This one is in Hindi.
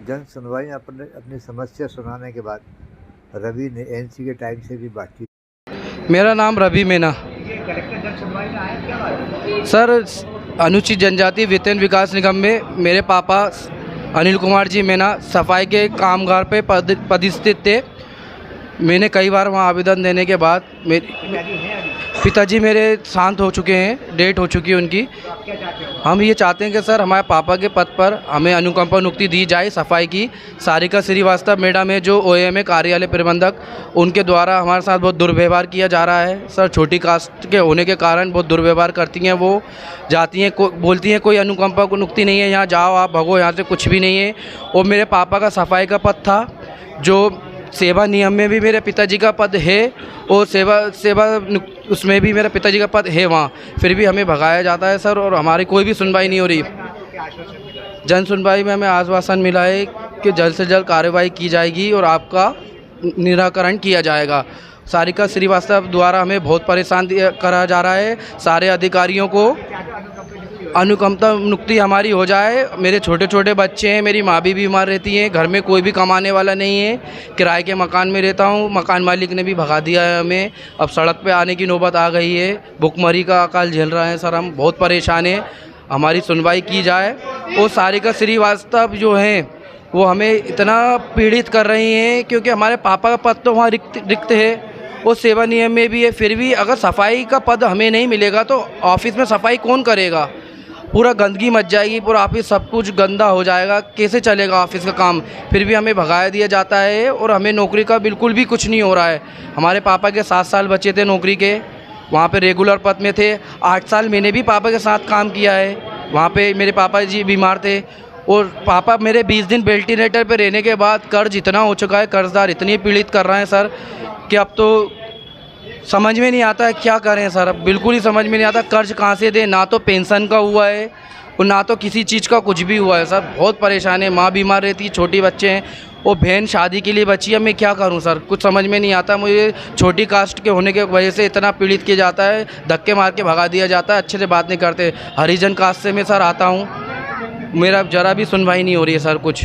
जन सुनवाई में अपनी समस्या सुनाने के बाद रवि ने एनसी के टाइम से भी बातचीत। मेरा नाम रवि मीना। कलेक्टर जन सुनवाई में आए क्या बात? सर, अनुसूचित जनजाति वेतन विकास निगम में मेरे पापा अनिल कुमार जी मीना सफाई के कामगार पे पदस्थित थे। मैंने कई बार वहाँ आवेदन देने के बाद पिताजी मेरे शांत हो चुके हैं, डेट हो चुकी है उनकी। हम ये चाहते हैं कि सर हमारे पापा के पद पर हमें अनुकंपा नियुक्ति दी जाए सफाई की। सारिका श्रीवास्तव मैडम है जो OAM कार्यालय प्रबंधक, उनके द्वारा हमारे साथ बहुत दुर्व्यवहार किया जा रहा है। सर, छोटी कास्ट के होने के कारण बहुत दुर्व्यवहार करती हैं। वो जाती हैं, बोलती हैं कोई अनुकंपा को नियुक्ति नहीं है, यहाँ जाओ आप भगो, यहाँ से कुछ भी नहीं है। और मेरे पापा का सफाई का पद था, जो सेवा नियम में भी मेरे पिताजी का पद है और सेवा उसमें भी मेरे पिताजी का पद है वहाँ, फिर भी हमें भगाया जाता है सर। और हमारी कोई भी सुनवाई नहीं हो रही। जन सुनवाई में हमें आश्वासन मिला है कि जल्द से जल्द कार्रवाई की जाएगी और आपका निराकरण किया जाएगा। सारिका श्रीवास्तव द्वारा हमें बहुत परेशान करा जा रहा है। सारे अधिकारियों को अनुकंपा नियुक्ति हमारी हो जाए। मेरे छोटे छोटे बच्चे हैं, मेरी माँ भी बीमार रहती हैं, घर में कोई भी कमाने वाला नहीं है, किराए के मकान में रहता हूँ। मकान मालिक ने भी भगा दिया है हमें। अब सड़क पे आने की नौबत आ गई है, भुखमरी का अकाल झेल रहे हैं सर। हम बहुत परेशान हैं, हमारी सुनवाई की जाए। और सारिका श्रीवास्तव जो हैं वो हमें इतना पीड़ित कर रही हैं क्योंकि हमारे पापा का पद तो वहाँ रिक्त है और सेवा नियम में भी है। फिर भी अगर सफाई का पद हमें नहीं मिलेगा तो ऑफिस में सफाई कौन करेगा? पूरा गंदगी मच जाएगी, पूरा ऑफिस सब कुछ गंदा हो जाएगा, कैसे चलेगा ऑफिस का काम? फिर भी हमें भगाया दिया जाता है और हमें नौकरी का बिल्कुल भी कुछ नहीं हो रहा है। हमारे पापा के 7 साल बचे थे नौकरी के, वहाँ पे रेगुलर पद में थे। 8 साल मैंने भी पापा के साथ काम किया है, वहाँ पे मेरे पापा जी बीमार थे और पापा मेरे 20 दिन वेंटिलेटर पर रहने के बाद कर्ज इतना हो चुका है, कर्जदार इतनी पीड़ित कर रहे हैं सर कि अब तो समझ में नहीं आता है क्या करें सर। अब बिल्कुल ही समझ में नहीं आता कर्ज कहाँ से दें। ना तो पेंशन का हुआ है और ना तो किसी चीज़ का कुछ भी हुआ है सर। बहुत परेशान है, माँ बीमार रहती है, छोटी बच्चे हैं और बहन शादी के लिए बची है। मैं क्या करूं सर, कुछ समझ में नहीं आता। मुझे छोटी कास्ट के होने की वजह से इतना पीड़ित किया जाता है, धक्के मार के भगा दिया जाता है, अच्छे से बात नहीं करते। हरिजन कास्ट से मैं सर आता हूँ, मेरा ज़रा भी सुनवाई नहीं हो रही है सर कुछ।